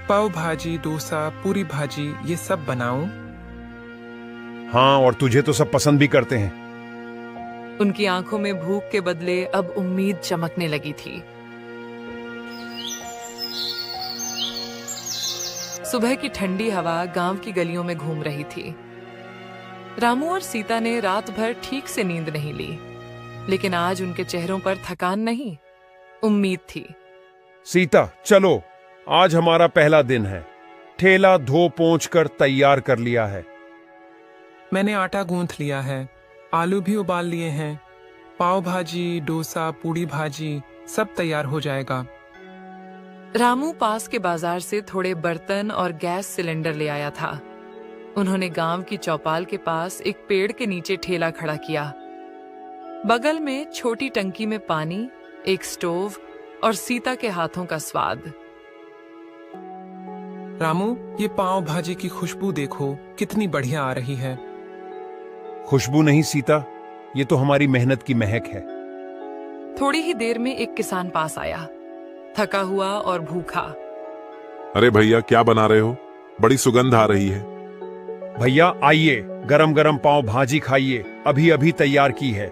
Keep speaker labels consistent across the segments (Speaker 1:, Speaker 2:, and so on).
Speaker 1: पाव भाजी, डोसा, पूरी भाजी ये सब बनाऊं?
Speaker 2: हाँ, और तुझे तो सब पसंद भी करते हैं।
Speaker 3: उनकी आंखों में भूख के बदले अब उम्मीद चमकने लगी थी। सुबह की ठंडी हवा गांव की गलियों में घूम रही थी। रामू और सीता ने रात भर ठीक से नींद नहीं ली, लेकिन आज उनके चेहरों पर थकान नहीं, उम्मीद थी।
Speaker 2: सीता, चलो, आज हमारा पहला दिन है। ठेला धो पोंछ कर तैयार कर लिया है।
Speaker 1: मैंने आटा गूंथ लिया है, आलू भी उबाल लिए हैं। पाव भाजी, डोसा, पूरी भाजी सब तैयार हो जाएगा।
Speaker 3: रामू पास के बाजार से थोड़े बर्तन और गैस सिलेंडर ले आया था। उन्होंने गांव की चौपाल के पास एक पेड़ के नीचे ठेला खड़ा किया। बगल में छोटी टंकी में पानी, एक स्टोव और सीता के हाथों का स्वाद।
Speaker 1: रामू, ये पाव भाजी की खुशबू देखो, कितनी बढ़िया आ रही है।
Speaker 2: खुशबू नहीं सीता, ये तो हमारी मेहनत की महक है।
Speaker 3: थोड़ी ही देर में एक किसान पास आया, थका हुआ और भूखा।
Speaker 4: अरे भैया, क्या बना रहे हो? बड़ी सुगंध आ रही है।
Speaker 2: भैया आइए, गरम गरम पाव भाजी खाइए, अभी अभी तैयार की है।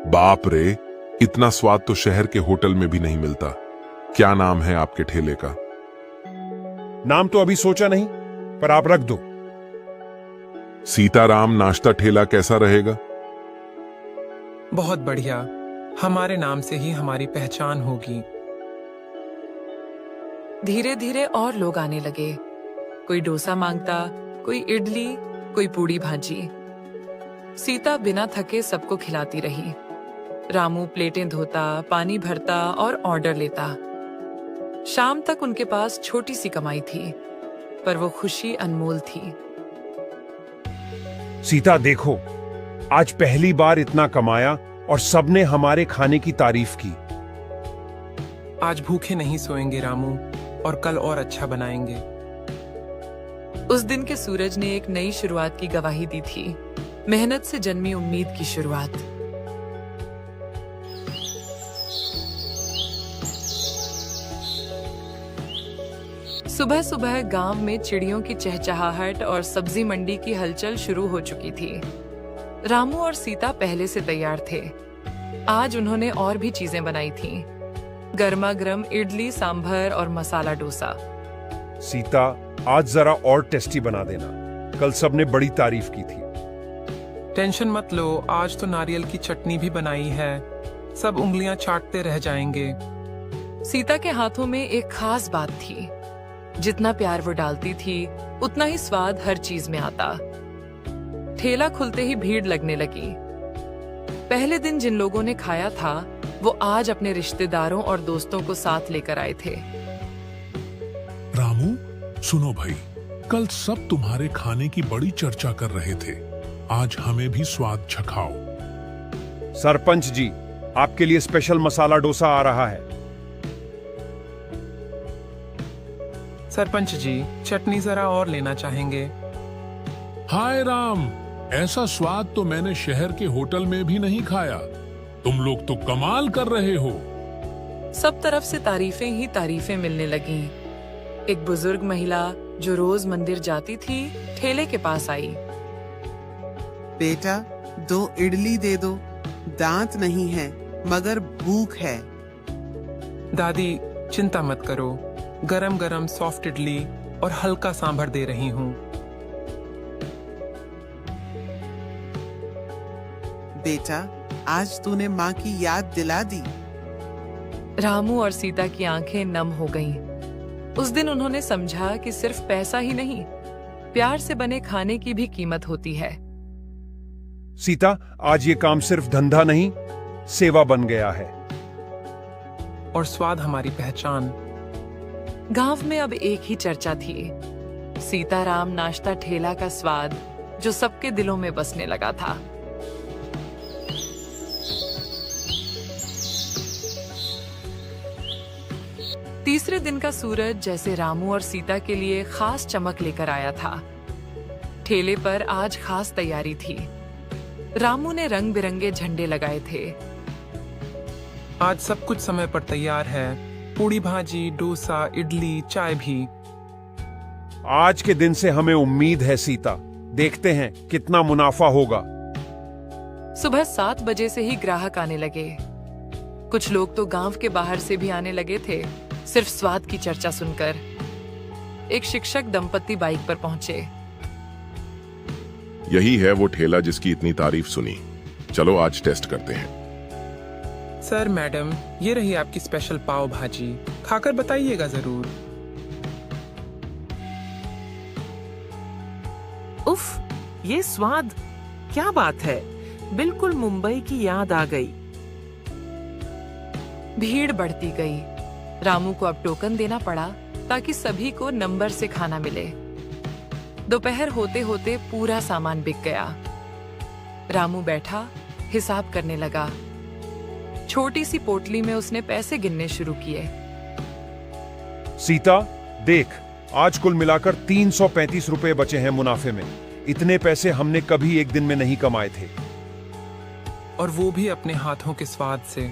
Speaker 4: बाप रे, इतना स्वाद तो शहर के होटल में भी नहीं मिलता। क्या नाम है आपके ठेले का?
Speaker 2: नाम तो अभी सोचा नहीं, पर आप रख दो।
Speaker 4: सीताराम नाश्ता ठेला कैसा रहेगा?
Speaker 1: बहुत बढ़िया, हमारे नाम से ही हमारी पहचान होगी।
Speaker 3: धीरे धीरे और लोग आने लगे। कोई डोसा मांगता, कोई इडली, कोई पूड़ी भाजी। सीता बिना थके सबको खिलाती रही। रामू प्लेटें धोता, पानी भरता और ऑर्डर लेता। शाम तक उनके पास छोटी सी कमाई थी, पर वो खुशी अनमोल थी।
Speaker 2: सीता देखो, आज पहली बार इतना कमाया और सबने हमारे खाने की तारीफ की।
Speaker 1: आज भूखे नहीं सोएंगे रामू, और कल और अच्छा बनाएंगे।
Speaker 3: उस दिन के सूरज ने एक नई शुरुआत की गवाही दी थी, मेहनत से जन्मी उम्मीद की शुरुआत। सुबह सुबह गांव में चिड़ियों की चहचहाहट और सब्जी मंडी की हलचल शुरू हो चुकी थी। रामू और सीता पहले से तैयार थे। आज उन्होंने और भी चीजें बनाई थीं, गर्मा गर्म इडली, सांभर और मसाला डोसा।
Speaker 2: सीता, आज जरा और टेस्टी बना देना, कल सबने बड़ी तारीफ की थी।
Speaker 1: टेंशन मत लो, आज तो नारियल की चटनी भी बनाई है, सब उंगलियां चाटते रह जाएंगे।
Speaker 3: सीता के हाथों में एक खास बात थी, जितना प्यार वो डालती थी उतना ही स्वाद हर चीज में आता। ठेला खुलते ही भीड़ लगने लगी। पहले दिन जिन लोगों ने खाया था, वो आज अपने रिश्तेदारों और दोस्तों को साथ लेकर आए थे।
Speaker 5: रामू, सुनो भाई, कल सब तुम्हारे खाने की बड़ी चर्चा कर रहे थे। आज हमें भी स्वाद चखाओ।
Speaker 2: सरपंच जी, आपके लिए स्पेशल मसाला डोसा आ रहा है।
Speaker 1: सरपंच जी, चटनी जरा और लेना चाहेंगे।
Speaker 5: हाय राम, ऐसा स्वाद तो मैंने शहर के होटल में भी नहीं खाया। तुम लोग तो कमाल कर रहे हो।
Speaker 3: सब तरफ से तारीफें ही तारीफें मिलने लगीं। एक बुजुर्ग महिला जो रोज मंदिर जाती थी, ठेले के पास आई।
Speaker 6: बेटा, 2 इडली दे दो। दांत नहीं है, मगर भूख है।
Speaker 1: दादी, चिंता मत करो, गरम गरम सॉफ्ट इडली और हल्का सांभर दे रही हूँ।
Speaker 6: बेटा, आज तूने माँ की याद दिला दी।
Speaker 3: रामू और सीता की आंखें नम हो गईं। उस दिन उन्होंने समझा कि सिर्फ पैसा ही नहीं, प्यार से बने खाने की भी कीमत होती है।
Speaker 2: सीता, आज ये काम सिर्फ धंधा नहीं, सेवा बन गया है।
Speaker 1: और स्वाद हमारी पहचान।
Speaker 3: गांव में अब एक ही चर्चा थी, सीताराम नाश्ता ठेला का स्वाद, जो सबके दिलों में बसने लगा था। तीसरे दिन का सूरज जैसे रामू और सीता के लिए खास चमक लेकर आया था। ठेले पर आज खास तैयारी थी। रामू ने रंग बिरंगे झंडे लगाए थे।
Speaker 1: आज सब कुछ समय पर तैयार है। पूड़ी भाजी, डोसा, इडली, चाय भी।
Speaker 2: आज के दिन से हमें उम्मीद है सीता। देखते हैं कितना मुनाफा होगा।
Speaker 3: सुबह 7 बजे से ही ग्राहक आने लगे। कुछ लोग तो गांव के बाहर से भी आने लगे थे, सिर्फ स्वाद की चर्चा सुनकर। एक शिक्षक दंपत्ति बाइक पर पहुंचे।
Speaker 4: यही है वो ठेला जिसकी इतनी तारीफ सुनी। चलो आज टेस्ट करते हैं।
Speaker 1: सर, मैडम, ये रही आपकी स्पेशल पाव भाजी। खाकर बताइएगा जरूर।
Speaker 7: उफ, ये स्वाद! क्या बात है, बिल्कुल मुंबई की याद आ गई।
Speaker 3: भीड़ बढ़ती गई। रामू को अब टोकन देना पड़ा ताकि सभी को नंबर से खाना मिले। दोपहर होते होते पूरा सामान बिक गया। रामू बैठा हिसाब करने लगा। छोटी सी पोटली में उसने पैसे गिनने शुरू किए।
Speaker 2: सीता, देख, आज कुल मिलाकर 335 रुपए बचे हैं मुनाफे में। इतने पैसे हमने कभी एक दिन में नहीं कमाए थे।
Speaker 1: और वो भी अपने हाथों के स्वाद से।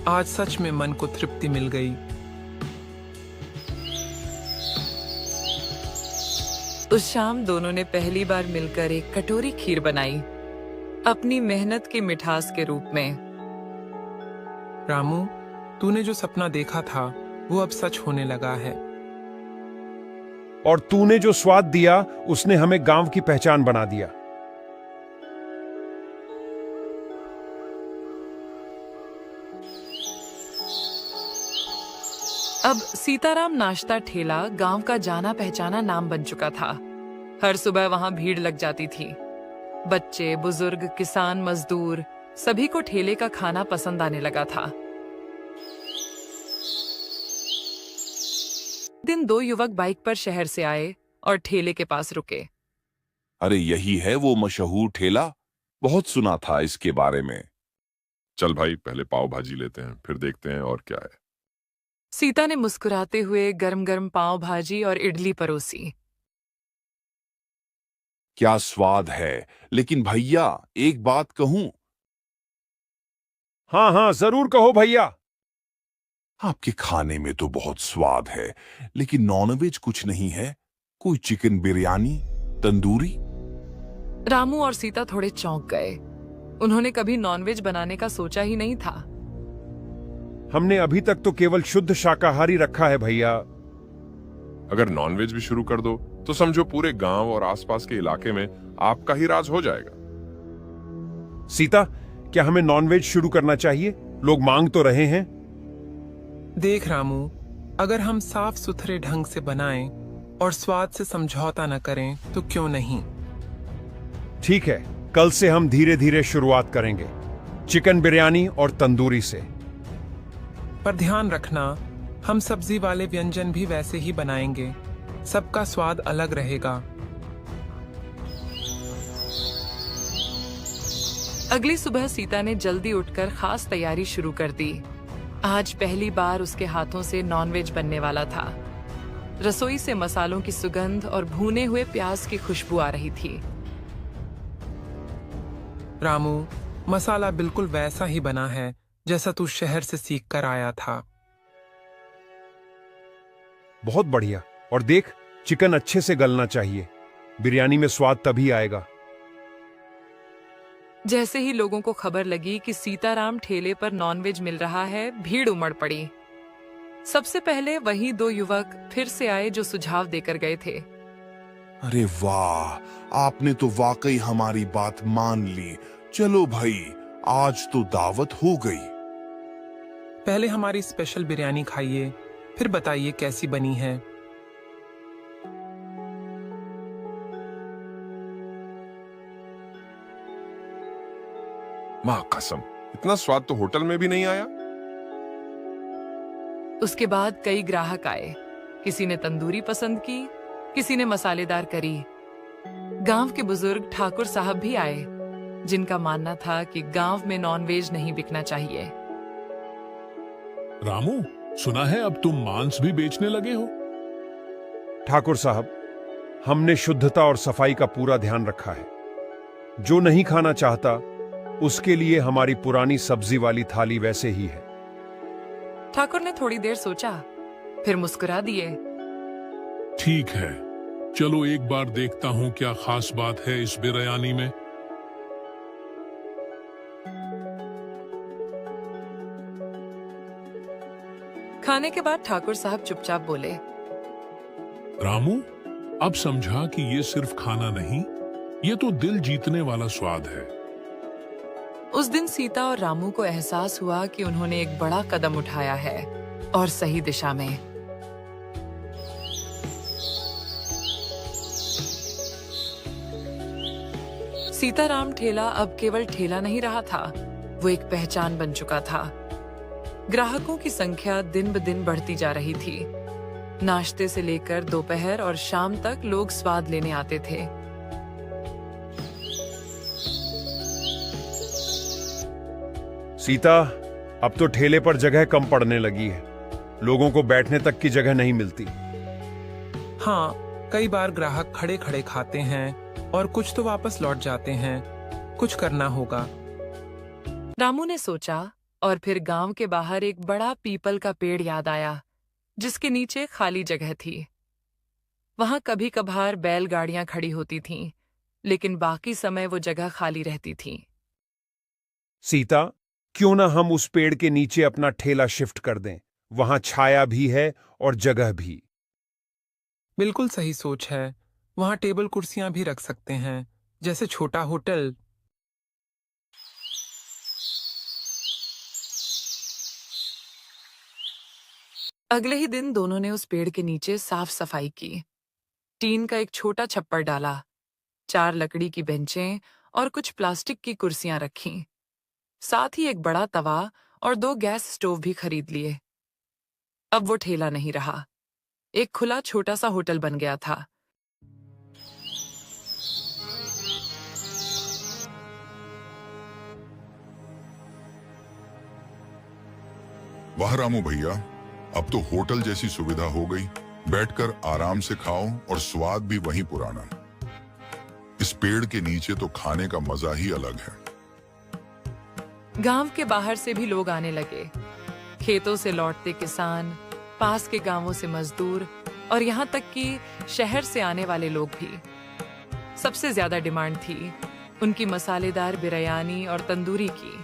Speaker 1: आज सच में मन को तृप्ति मिल गई।
Speaker 3: उस शाम दोनों ने पहली बार मिलकर एक कटोरी खीर बनाई, अपनी मेहनत की मिठास के रूप में।
Speaker 1: रामू, तूने जो सपना देखा था वो अब सच होने लगा है।
Speaker 2: और तूने जो स्वाद दिया उसने हमें गांव की पहचान बना दिया।
Speaker 3: अब सीताराम नाश्ता ठेला गांव का जाना पहचाना नाम बन चुका था। हर सुबह वहां भीड़ लग जाती थी। बच्चे, बुजुर्ग, किसान, मजदूर, सभी को ठेले का खाना पसंद आने लगा था। दिन 2 युवक बाइक पर शहर से आए और ठेले के पास रुके।
Speaker 8: अरे यही है वो मशहूर ठेला, बहुत सुना था इसके बारे में।
Speaker 4: चल भाई, पहले पाव भाजी लेते हैं, फिर देखते हैं और क्या है।
Speaker 3: सीता ने मुस्कुराते हुए गरम गरम पाव भाजी और इडली परोसी।
Speaker 8: क्या स्वाद है, लेकिन भैया एक बात कहूं?
Speaker 2: हाँ हाँ, जरूर कहो भैया।
Speaker 8: आपके खाने में तो बहुत स्वाद है, लेकिन नॉनवेज कुछ नहीं है? कोई चिकन बिरयानी, तंदूरी?
Speaker 3: रामू और सीता थोड़े चौंक गए। उन्होंने कभी नॉनवेज बनाने का सोचा ही नहीं था।
Speaker 2: हमने अभी तक तो केवल शुद्ध शाकाहारी रखा है भैया।
Speaker 4: अगर नॉनवेज भी शुरू कर दो तो समझो पूरे गांव और आसपास के इलाके में आपका ही राज हो जाएगा।
Speaker 2: सीता, क्या हमें नॉनवेज शुरू करना चाहिए? लोग मांग तो रहे हैं।
Speaker 1: देख रामू, अगर हम साफ सुथरे ढंग से बनाएं और स्वाद से समझौता न करें तो क्यों नहीं।
Speaker 2: ठीक है, कल से हम धीरे धीरे शुरुआत करेंगे, चिकन बिरयानी और तंदूरी से।
Speaker 1: पर ध्यान रखना, हम सब्जी वाले व्यंजन भी वैसे ही बनाएंगे। सबका स्वाद अलग रहेगा।
Speaker 3: अगली सुबह सीता ने जल्दी उठकर खास तैयारी शुरू कर दी। आज पहली बार उसके हाथों से नॉनवेज बनने वाला था। रसोई से मसालों की सुगंध और भुने हुए प्याज की खुशबू आ रही थी।
Speaker 1: रामू, मसाला बिल्कुल वैसा ही बना है जैसा तू शहर से सीख कर आया था।
Speaker 2: बहुत बढ़िया। और देख, चिकन अच्छे से गलना चाहिए। बिरयानी में स्वाद तभी आएगा।
Speaker 3: जैसे ही लोगों को खबर लगी कि सीताराम ठेले पर नॉनवेज मिल रहा है, भीड़ उमड़ पड़ी। सबसे पहले वही 2 युवक फिर से आए जो सुझाव देकर गए थे।
Speaker 8: अरे वाह, आपने तो वाकई हमारी बात मान ली। चलो भाई, आज तो दावत हो गई।
Speaker 1: पहले हमारी स्पेशल बिरयानी खाइए, फिर बताइए कैसी बनी है।
Speaker 4: मां कसम, इतना स्वाद तो होटल में भी नहीं आया।
Speaker 3: उसके बाद कई ग्राहक आए। किसी ने तंदूरी पसंद की, किसी ने मसालेदार करी। गांव के बुजुर्ग ठाकुर साहब भी आए, जिनका मानना था कि गांव में नॉनवेज नहीं बिकना चाहिए।
Speaker 5: रामू, सुना है अब तुम मांस भी बेचने लगे हो?
Speaker 2: ठाकुर साहब, हमने शुद्धता और सफाई का पूरा ध्यान रखा है। जो नहीं खाना चाहता उसके लिए हमारी पुरानी सब्जी वाली थाली वैसे ही है।
Speaker 3: ठाकुर ने थोड़ी देर सोचा, फिर मुस्कुरा दिए।
Speaker 5: ठीक है, चलो एक बार देखता हूँ क्या खास बात है इस बिरयानी में।
Speaker 3: खाने के बाद ठाकुर साहब चुपचाप बोले,
Speaker 5: रामू, अब समझा कि ये सिर्फ खाना नहीं, ये तो दिल जीतने वाला स्वाद है।
Speaker 3: उस दिन सीता और रामू को एहसास हुआ कि उन्होंने एक बड़ा कदम उठाया है, और सही दिशा में। सीताराम ठेला अब केवल ठेला नहीं रहा था, वो एक पहचान बन चुका था। ग्राहकों की संख्या दिन ब दिन बढ़ती जा रही थी। नाश्ते से लेकर दोपहर और शाम तक लोग स्वाद लेने आते थे।
Speaker 2: सीता, अब तो ठेले पर जगह कम पड़ने लगी है। लोगों को बैठने तक की जगह नहीं मिलती।
Speaker 1: हाँ, कई बार ग्राहक खड़े खड़े खाते हैं और कुछ तो वापस लौट जाते हैं। कुछ करना होगा।
Speaker 3: रामू ने सोचा, और फिर गांव के बाहर एक बड़ा पीपल का पेड़ याद आया, जिसके नीचे खाली जगह थी। वहां कभी कभार बैलगाड़ियां खड़ी होती थीं, लेकिन बाकी समय वो जगह खाली रहती थी।
Speaker 2: सीता, क्यों ना हम उस पेड़ के नीचे अपना ठेला शिफ्ट कर दें? वहां छाया भी है और जगह भी।
Speaker 1: बिल्कुल सही सोच है। वहाँ टेबल कुर्सियां भी रख सकते हैं, जैसे छोटा होटल।
Speaker 3: अगले ही दिन दोनों ने उस पेड़ के नीचे साफ सफाई की। टीन का एक छोटा छप्पर डाला, 4 लकड़ी की बेंचें और कुछ प्लास्टिक की कुर्सियां रखीं। साथ ही एक बड़ा तवा और 2 गैस स्टोव भी खरीद लिए। अब वो ठेला नहीं रहा, एक खुला छोटा सा होटल बन गया था।
Speaker 9: वाह रामू भैया, अब तो होटल जैसी सुविधा हो गई। बैठकर आराम से खाओ और स्वाद भी वही पुराना। इस पेड़ के नीचे तो खाने का मजा ही अलग है।
Speaker 3: गांव के बाहर से भी लोग आने लगे। खेतों से लौटते किसान, पास के गांवों से मजदूर और यहाँ तक कि शहर से आने वाले लोग भी। सबसे ज्यादा डिमांड थी उनकी मसालेदार बिरयानी और तंदूरी की।